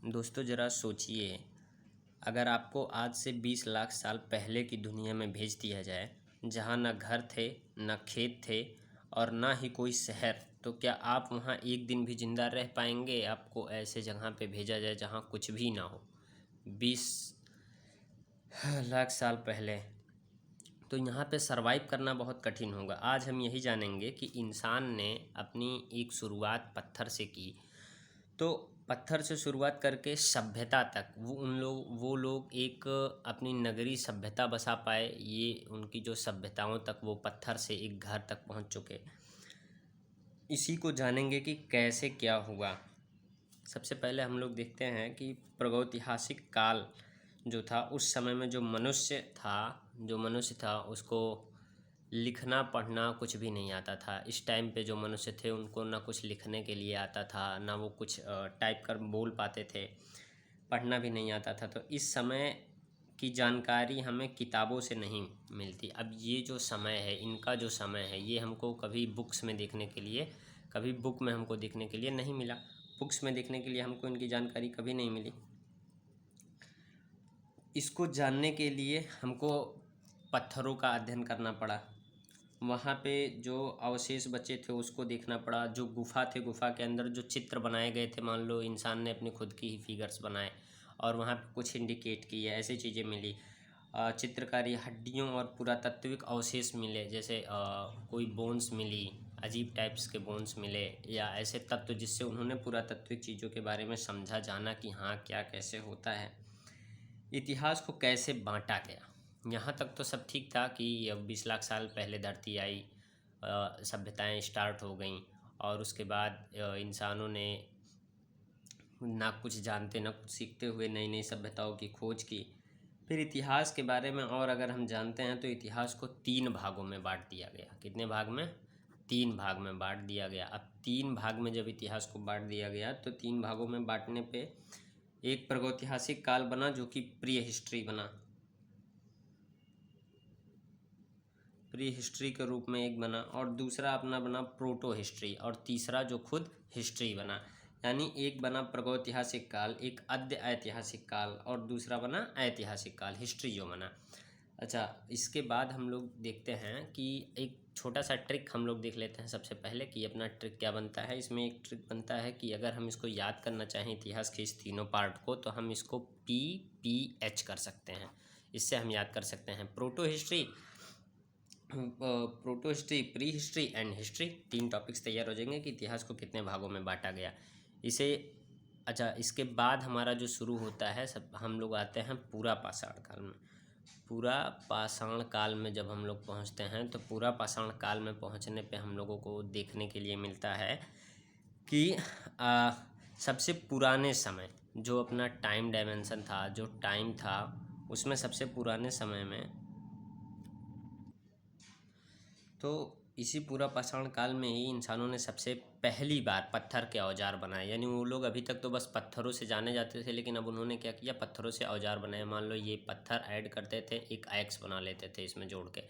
दोस्तों ज़रा सोचिए, अगर आपको आज से 20 लाख साल पहले की दुनिया में भेज दिया जाए, जहाँ ना घर थे, ना खेत थे और ना ही कोई शहर, तो क्या आप वहाँ एक दिन भी ज़िंदा रह पाएंगे? आपको ऐसे जगह पे भेजा जाए जहाँ कुछ भी ना हो, 20 लाख साल पहले, तो यहाँ पे सरवाइव करना बहुत कठिन होगा। आज हम यही जानेंगे कि इंसान ने अपनी एक शुरुआत पत्थर से की, तो पत्थर से शुरुआत करके सभ्यता तक वो लोग एक अपनी नगरी सभ्यता बसा पाए। ये उनकी जो सभ्यताओं तक वो पत्थर से एक घर तक पहुंच चुके। इसी को जानेंगे कि कैसे क्या हुआ। सबसे पहले हम लोग देखते हैं कि प्रागैतिहासिक काल जो था, उस समय में जो मनुष्य था उसको लिखना पढ़ना कुछ भी नहीं आता था। इस टाइम पे जो मनुष्य थे उनको ना कुछ लिखने के लिए आता था, ना वो कुछ टाइप कर बोल पाते थे, पढ़ना भी नहीं आता था। तो इस समय की जानकारी हमें किताबों से नहीं मिलती। अब ये जो समय है, इनका जो समय है, ये हमको कभी बुक्स में देखने के लिए, कभी बुक में हमको देखने के लिए नहीं मिला। बुक्स में देखने के लिए हमको इनकी जानकारी कभी नहीं मिली। इसको जानने के लिए हमको पत्थरों का अध्ययन करना पड़ा। वहाँ पे जो अवशेष बचे थे उसको देखना पड़ा। जो गुफ़ा थे, गुफ़ा के अंदर जो चित्र बनाए गए थे, मान लो इंसान ने अपनी खुद की ही फिगर्स बनाए और वहाँ पे कुछ इंडिकेट किए, ऐसी चीज़ें मिली। चित्रकारी, हड्डियों और पुरातात्विक अवशेष मिले, जैसे कोई बोन्स मिली, अजीब टाइप्स के बोन्स मिले, या ऐसे तत्व जिससे उन्होंने पुरातात्विक चीज़ों के बारे में समझा, जाना कि हाँ क्या कैसे होता है। इतिहास को कैसे बांटा गया, यहाँ तक तो सब ठीक था कि 20 लाख साल पहले धरती आई, सभ्यताएं स्टार्ट हो गईं और उसके बाद इंसानों ने ना कुछ जानते ना कुछ सीखते हुए नई नई सभ्यताओं की खोज की। फिर इतिहास के बारे में और अगर हम जानते हैं तो इतिहास को 3 भागों में बांट दिया गया। कितने भाग में? 3 भाग में बांट दिया गया। अब 3 भाग में जब इतिहास को बांट दिया गया तो 3 भागों में बांटने पे एक प्रागैतिहासिक काल बना जो कि प्री हिस्ट्री बना, प्री हिस्ट्री के रूप में एक बना, और दूसरा अपना बना प्रोटो हिस्ट्री, और तीसरा जो खुद हिस्ट्री बना। यानी एक बना प्रागैतिहासिक काल, एक आद्य ऐतिहासिक काल, और दूसरा बना ऐतिहासिक काल, हिस्ट्री जो बना। अच्छा, इसके बाद हम लोग देखते हैं कि एक छोटा सा ट्रिक हम लोग देख लेते हैं सबसे पहले कि अपना ट्रिक क्या बनता है। इसमें एक ट्रिक बनता है कि अगर हम इसको याद करना चाहें इतिहास के इस तीनों पार्ट को, तो हम इसको PPH कर सकते हैं। इससे हम याद कर सकते हैं proto history, pre history and history. 3 topics तैयार हो जाएंगे कि इतिहास को कितने भागों में बांटा गया इसे। अच्छा, इसके बाद हमारा जो शुरू होता है, सब हम लोग आते हैं पूरा पाषाण काल में। पूरा पाषाण काल में जब हम लोग पहुंचते हैं तो पूरा पाषाण काल में पहुंचने पे हम लोगों को देखने के लिए मिलता है कि सबसे पुराने समय जो अपना टाइम डायमेंशन था, जो टाइम था, उसमें सबसे पुराने समय में, तो इसी पूरा पाषाण काल में ही इंसानों ने सबसे पहली बार पत्थर के औजार बनाए। यानी वो लोग अभी तक तो बस पत्थरों से जाने जाते थे, लेकिन अब उन्होंने क्या किया, पत्थरों से औजार बनाए। मान लो ये पत्थर ऐड करते थे, एक एक्स बना लेते थे इसमें जोड़ के।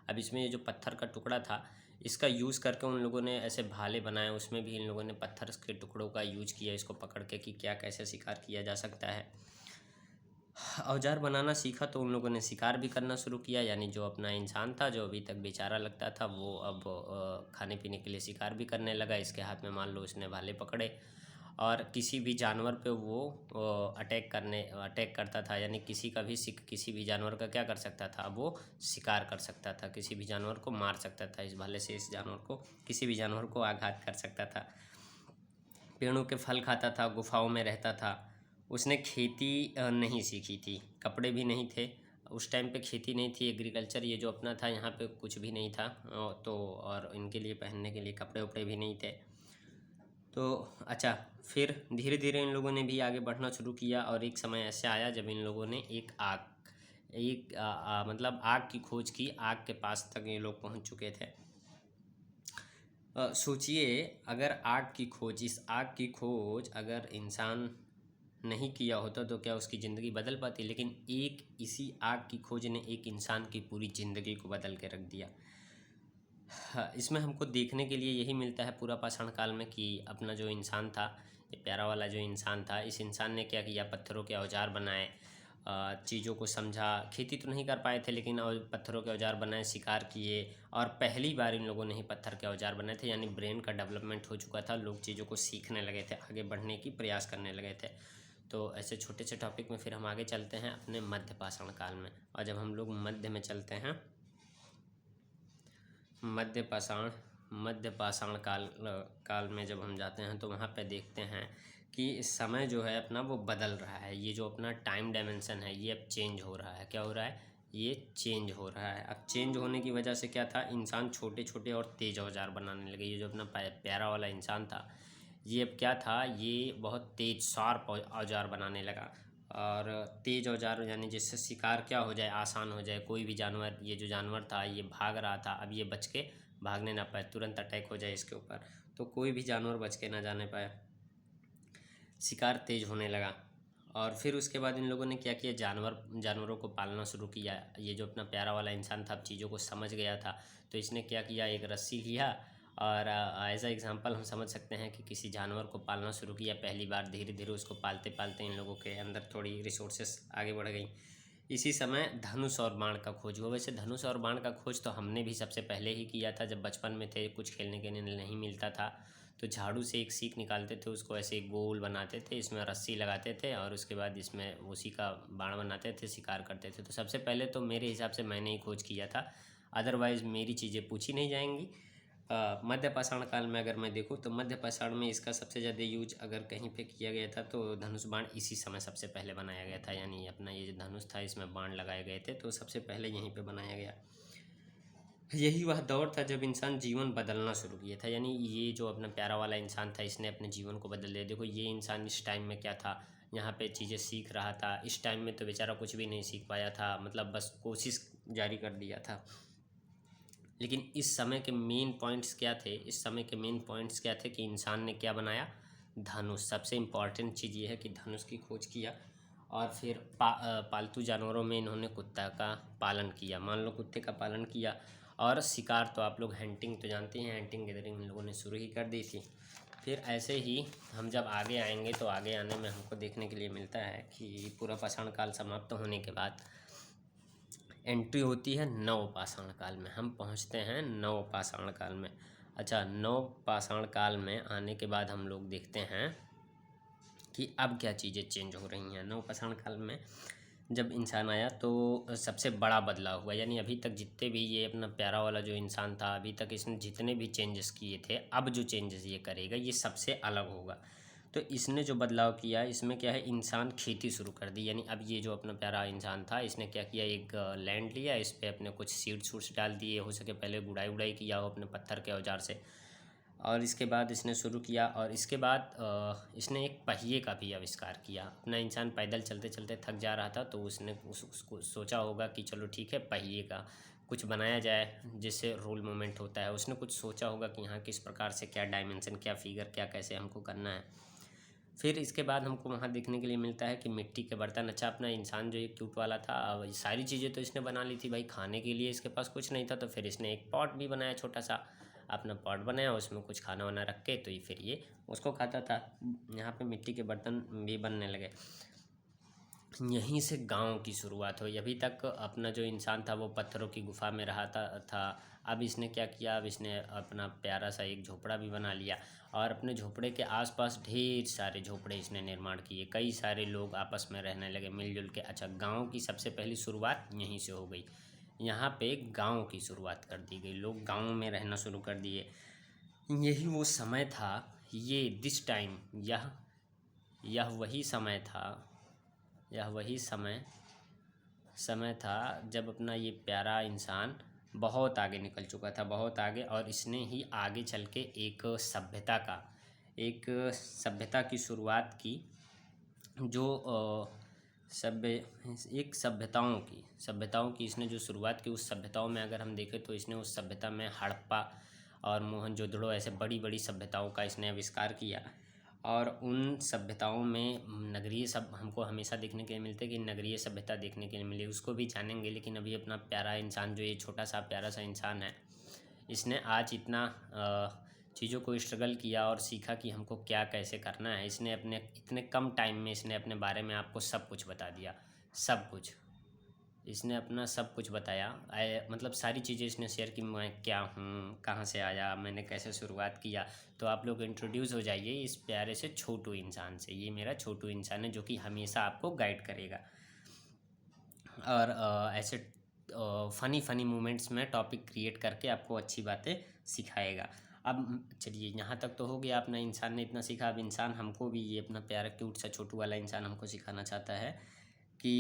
अब इसमें ये जो पत्थर का टुकड़ा था, इसका यूज़ करके उन लोगों ने ऐसे भाले बनाए, उसमें भी इन लोगों ने पत्थर के टुकड़ों का यूज किया, इसको पकड़ के कि क्या कैसे शिकार किया जा सकता है। औजार बनाना सीखा तो उन लोगों ने शिकार भी करना शुरू किया। यानी जो अपना इंसान था, जो अभी तक बेचारा लगता था, वो अब खाने पीने के लिए शिकार भी करने लगा। इसके हाथ में मान लो उसने भाले पकड़े और किसी भी जानवर पे वो अटैक करता था। यानी किसी भी जानवर का क्या कर सकता था, वो शिकार कर सकता था, किसी भी जानवर को मार सकता था इस भाले से। इस जानवर को, किसी भी जानवर को आघात कर सकता था। पेड़ों के फल खाता था, गुफाओं में रहता था। उसने खेती नहीं सीखी थी, कपड़े भी नहीं थे उस टाइम पे, खेती नहीं थी, एग्रीकल्चर ये जो अपना था यहाँ पे कुछ भी नहीं था। तो और इनके लिए पहनने के लिए कपड़े उपड़े भी नहीं थे। तो अच्छा, फिर धीरे धीरे इन लोगों ने भी आगे बढ़ना शुरू किया और एक समय ऐसे आया जब इन लोगों ने मतलब आग की खोज की। आग के पास तक ये लोग पहुँच चुके थे। सोचिए, अगर इस आग की खोज अगर इंसान नहीं किया होता तो क्या उसकी ज़िंदगी बदल पाती? लेकिन इसी आग की खोज ने एक इंसान की पूरी ज़िंदगी को बदल के रख दिया। हाँ, इसमें हमको देखने के लिए यही मिलता है पूरा पाषाण काल में कि अपना जो इंसान था, ये प्यारा वाला जो इंसान था, इस इंसान ने क्या किया, पत्थरों के औजार बनाए, चीज़ों को समझा। खेती तो नहीं कर पाए थे लेकिन पत्थरों के औजार बनाए, शिकार किए, और पहली बार इन लोगों ने ही पत्थर के औजार बनाए थे। यानी ब्रेन का डेवलपमेंट हो चुका था, लोग चीज़ों को सीखने लगे थे, आगे बढ़ने की प्रयास करने लगे थे। तो ऐसे छोटे से टॉपिक में फिर हम आगे चलते हैं अपने मध्य पाषाण काल में। और जब हम लोग मध्य में चलते हैं, मध्य पाषाण काल में जब हम जाते हैं तो वहाँ पे देखते हैं कि इस समय जो है अपना वो बदल रहा है। ये जो अपना टाइम डायमेंशन है ये अब चेंज हो रहा है। क्या हो रहा है? ये चेंज हो रहा है। अब चेंज होने की वजह से क्या था, इंसान छोटे छोटे और तेज़ औजार बनाने लगे। ये जो अपना प्यारा वाला इंसान था, ये अब क्या था, ये बहुत तेज़ शार्प औजार बनाने लगा। और तेज़ औजार यानी जिससे शिकार क्या हो जाए, आसान हो जाए। कोई भी जानवर, ये जो जानवर था ये भाग रहा था, अब ये बच के भागने ना पाए, तुरंत अटैक हो जाए इसके ऊपर, तो कोई भी जानवर बच के ना जाने पाए। शिकार तेज होने लगा। और फिर उसके बाद इन लोगों ने क्या किया, जानवरों को पालना शुरू किया। ये जो अपना प्यारा वाला इंसान था, अब चीज़ों को समझ गया था, तो इसने क्या किया, एक रस्सी लिया और एज अ एग्जांपल हम समझ सकते हैं कि किसी जानवर को पालना शुरू किया पहली बार। धीरे धीरे उसको पालते पालते इन लोगों के अंदर थोड़ी रिसोर्सेस आगे बढ़ गई। इसी समय धनुष और बाण का खोज हुआ। वैसे धनुष और बाण का खोज तो हमने भी सबसे पहले ही किया था। जब बचपन में थे, कुछ खेलने के लिए नहीं मिलता था, तो झाड़ू से एक सीख निकालते थे, उसको ऐसे गोल बनाते थे, इसमें रस्सी लगाते थे और उसके बाद इसमें उसी का बाण बनाते थे, शिकार करते थे। तो सबसे पहले तो मेरे हिसाब से मैंने ही खोज किया था, अदरवाइज़ मेरी चीज़ें पूछी नहीं जाएंगी। मध्य पाषाण काल में अगर मैं देखूँ तो मध्य पाषाण में इसका सबसे ज़्यादा यूज अगर कहीं पे किया गया था तो धनुष बाण इसी समय सबसे पहले बनाया गया था। यानी अपना ये जो धनुष था इसमें बाण लगाए गए थे, तो सबसे पहले यहीं पे बनाया गया। यही वह दौर था जब इंसान जीवन बदलना शुरू किया था। यानी ये जो अपना प्यारा वाला इंसान था, इसने अपने जीवन को बदल दिया। देखो ये इंसान इस टाइम में क्या था, यहाँ पे चीज़ें सीख रहा था। इस टाइम में तो बेचारा कुछ भी नहीं सीख पाया था, मतलब बस कोशिश जारी कर दिया था। लेकिन इस समय के मेन पॉइंट्स क्या थे, इस समय के मेन पॉइंट्स क्या थे कि इंसान ने क्या बनाया, धनुष। सबसे इम्पॉर्टेंट चीज़ ये है कि धनुष की खोज किया। और फिर पालतू जानवरों में इन्होंने कुत्ता का पालन किया। मान लो कुत्ते का पालन किया। और शिकार तो आप लोग हंटिंग तो जानते हैं, हंटिंग गैदरिंग इन लोगों ने शुरू ही कर दी थी। फिर ऐसे ही हम जब आगे आएंगे तो आगे आने में हमको देखने के लिए मिलता है कि पूरा पाषाण काल समाप्त होने के बाद एंट्री होती है नव पाषाण काल में। हम पहुंचते हैं नव पाषाण काल में। अच्छा, नव पाषाण काल में आने के बाद हम लोग देखते हैं कि अब क्या चीज़ें चेंज हो रही हैं। नव पाषाण काल में जब इंसान आया तो सबसे बड़ा बदलाव हुआ। यानी अभी तक जितने भी ये अपना प्यारा वाला जो इंसान था, अभी तक इसने जितने भी चेंजेस किए थे, अब जो चेंजेस ये करेगा ये सबसे अलग होगा। तो इसने जो बदलाव किया, इसमें क्या है, इंसान खेती शुरू कर दी। यानी अब ये जो अपना प्यारा इंसान था, इसने क्या किया, एक लैंड लिया, इस पर अपने कुछ सीड्स डाल दिए। हो सके पहले गुड़ाई उड़ाई किया हो अपने पत्थर के औजार से, और इसके बाद इसने शुरू किया। और इसके बाद इसने एक पहिए का भी आविष्कार किया। अपना इंसान पैदल चलते चलते थक जा रहा था, तो उसने उसको सोचा होगा कि चलो ठीक है, पहिए का कुछ बनाया जाए जिससे रोल मूवमेंट होता है। उसने कुछ सोचा होगा कि हाँ किस प्रकार से, क्या डायमेंशन, क्या फिगर, क्या कैसे हमको करना है। फिर इसके बाद हमको वहाँ देखने के लिए मिलता है कि मिट्टी के बर्तन। अच्छा, अपना इंसान जो एक क्यूट वाला था, ये सारी चीज़ें तो इसने बना ली थी भाई, खाने के लिए इसके पास कुछ नहीं था, तो फिर इसने एक पॉट भी बनाया, छोटा सा अपना पॉट बनाया, उसमें कुछ खाना वाना रख के, तो ये फिर ये उसको खाता था। यहाँ पे मिट्टी के बर्तन भी बनने लगे। यहीं से गांव की शुरुआत हुई। अभी तक अपना जो इंसान था वो पत्थरों की गुफा में रहा था। अब इसने क्या किया, अब इसने अपना प्यारा सा एक झोपड़ा भी बना लिया, और अपने झोपड़े के आसपास ढेर सारे झोपड़े इसने निर्माण किए। कई सारे लोग आपस में रहने लगे मिलजुल के। अच्छा, गांव की सबसे पहली शुरुआत यहीं से हो गई। यहाँ पे गांव की शुरुआत कर दी गई, लोग गांव में रहना शुरू कर दिए। यही वो समय था, ये दिस टाइम, यह वही समय था, यह वही समय था जब अपना ये प्यारा इंसान बहुत आगे निकल चुका था, बहुत आगे। और इसने ही आगे चल के एक सभ्यता की शुरुआत की, जो सभ्यताओं की इसने जो शुरुआत की। उस सभ्यताओं में अगर हम देखें तो इसने उस सभ्यता में हड़प्पा और मोहनजोदड़ो ऐसे बड़ी बड़ी सभ्यताओं का इसने आविष्कार किया। और उन सभ्यताओं में नगरीय सब हमको हमेशा देखने के लिए मिलते कि नगरीय सभ्यता देखने के लिए मिली, उसको भी जानेंगे। लेकिन अभी अपना प्यारा इंसान, जो ये छोटा सा प्यारा सा इंसान है, इसने आज इतना चीज़ों को स्ट्रगल किया और सीखा कि हमको क्या कैसे करना है। इसने अपने इतने कम टाइम में इसने अपने बारे में आपको सब कुछ बता दिया, सब कुछ। इसने अपना सब कुछ बताया, मतलब सारी चीज़ें इसने शेयर की, मैं क्या हूँ, कहाँ से आया, मैंने कैसे शुरुआत किया। तो आप लोग इंट्रोड्यूस हो जाइए इस प्यारे से छोटू इंसान से। ये मेरा छोटू इंसान है जो कि हमेशा आपको गाइड करेगा और ऐसे फ़नी मोमेंट्स में टॉपिक क्रिएट करके आपको अच्छी बातें सिखाएगा। अब चलिए, यहाँ तक तो हो गया, अपना इंसान ने इतना सीखा। अब इंसान हमको भी, ये अपना प्यारा क्यूट सा छोटू वाला इंसान हमको सिखाना चाहता है कि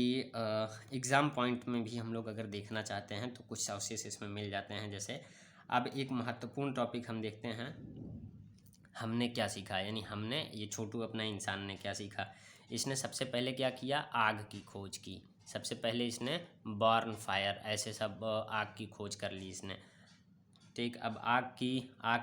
एग्ज़ाम पॉइंट में भी हम लोग अगर देखना चाहते हैं तो कुछ सोर्सेस इसमें मिल जाते हैं। जैसे अब एक महत्वपूर्ण टॉपिक हम देखते हैं, हमने क्या सीखा, यानी हमने, ये छोटू अपना इंसान ने क्या सीखा। इसने सबसे पहले क्या किया, आग की खोज की। सबसे पहले इसने बॉर्न फायर, ऐसे सब आग की खोज कर ली इसने। ठीक, अब आग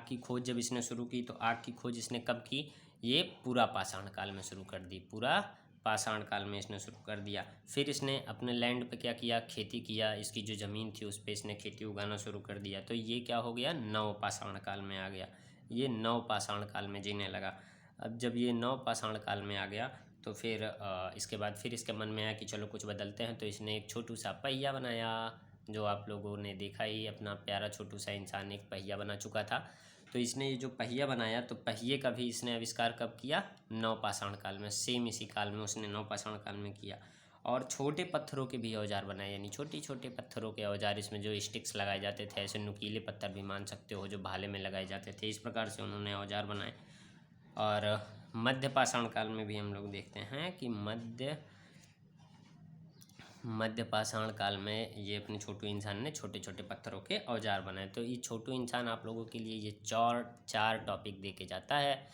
की खोज जब इसने शुरू की तो आग की खोज इसने कब की, ये पूरा पाषाण काल में शुरू कर दी। पूरा पाषाण काल में इसने शुरू कर दिया। फिर इसने अपने लैंड पे क्या किया, खेती किया। इसकी जो ज़मीन थी उस पर इसने खेती उगाना शुरू कर दिया। तो ये क्या हो गया, नव पाषाण काल में आ गया। ये नव पाषाण काल में जीने लगा। अब जब ये नव पाषाण काल में आ गया तो फिर इसके बाद फिर इसके मन में आया कि चलो कुछ बदलते हैं। तो इसने एक छोटू सा पहिया बनाया, जो आप लोगों ने देखा ही, अपना प्यारा छोटू सा इंसान एक पहिया बना चुका था। तो इसने ये जो पहिया बनाया, तो पहिए का भी इसने आविष्कार कब किया, नवपाषाण काल में। सेम इसी काल में उसने नवपाषाण काल में किया। और छोटे पत्थरों के भी औजार बनाए, यानी छोटे छोटे पत्थरों के औजार, इसमें जो स्टिक्स लगाए जाते थे, ऐसे नुकीले पत्थर भी मान सकते हो जो भाले में लगाए जाते थे, इस प्रकार से उन्होंने औजार बनाए। और मध्य पाषाण काल में भी हम लोग देखते हैं कि मध्य पाषाण काल में ये अपने छोटू इंसान ने छोटे छोटे पत्थरों के औजार बनाए। तो ये छोटू इंसान आप लोगों के लिए ये चार टॉपिक दे के जाता है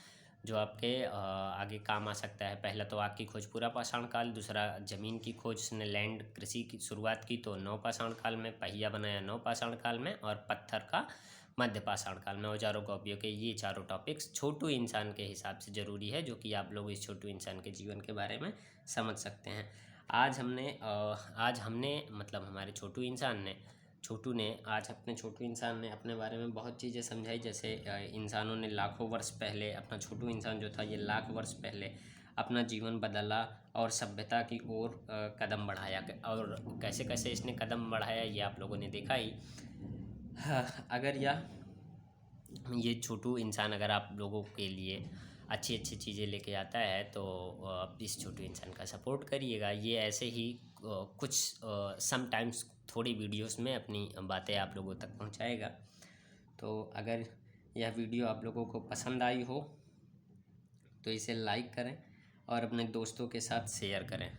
जो आपके आगे काम आ सकता है। पहला तो आग की खोज, पूरा पाषाण काल। दूसरा ज़मीन की खोज, उसने लैंड कृषि की शुरुआत की तो नव पाषाण काल में। पहिया बनाया नव पाषाण काल में। और पत्थर का मध्य पाषाण काल में औजारों का उपयोग किया। ये चारों टॉपिक्स छोटू इंसान के हिसाब से ज़रूरी है, जो कि आप लोग इस छोटू इंसान के जीवन के बारे में समझ सकते हैं। आज हमने मतलब हमारे छोटू ने आज अपने छोटू इंसान ने अपने बारे में बहुत चीज़ें समझाई। जैसे इंसानों ने लाखों वर्ष पहले, अपना छोटू इंसान जो था ये लाख वर्ष पहले अपना जीवन बदला और सभ्यता की ओर कदम बढ़ाया। और कैसे कैसे इसने कदम बढ़ाया ये आप लोगों ने देखा ही। अगर ये छोटू इंसान अगर आप लोगों के लिए अच्छी अच्छी चीज़ें लेके आता है तो आप इस छोटू इंसान का सपोर्ट करिएगा। ये ऐसे ही कुछ समटाइम्स थोड़ी वीडियोस में अपनी बातें आप लोगों तक पहुंचाएगा। तो अगर यह वीडियो आप लोगों को पसंद आई हो तो इसे लाइक करें और अपने दोस्तों के साथ शेयर करें।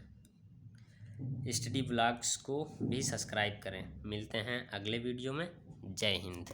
स्टडी व्लॉग्स को भी सब्सक्राइब करें। मिलते हैं अगले वीडियो में। जय हिंद।